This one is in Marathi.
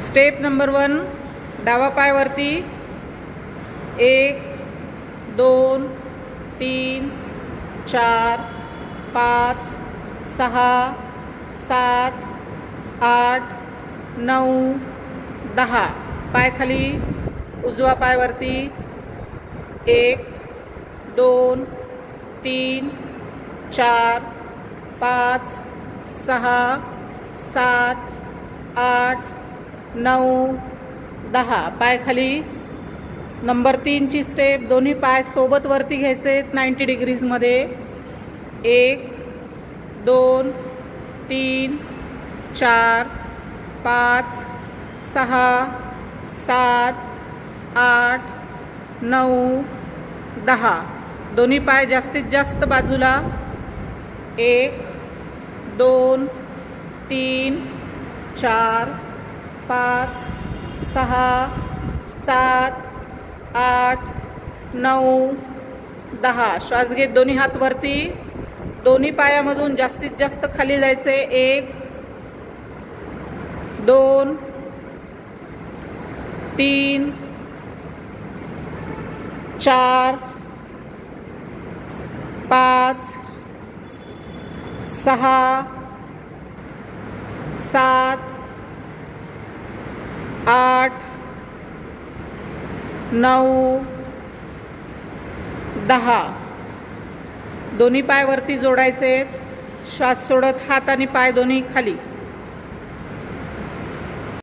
स्टेप नंबर 1, डावा पाय वरती, 1 2 3 4 5 6 7 8 9 10. पाय खाली, उजवा पाय वरती, 1 2 3 4 5 6 7 8 9 10. पाय खाली. नंबर 3 ची स्टेप, दोन्ही पाय सोबत वरती घ्यायचे 90 डिग्रीज मध्ये. 1 2 3 4 5 6 7 8 9 10. दोन्ही पाय जास्तीत जास्त बाजूला. 1 2 3 4 5 6 7 8 9 10. श्वास घेत दोन्ही हात वरती. दोन्ही पायामधून जास्तीत जास्त खाली जायचे. 1 2 3 4 5 6 7 8 9 10. दोन्ही पाय वरती जोडायचे. श्वास सोडत हात आणि पाय दोन्ही खाली.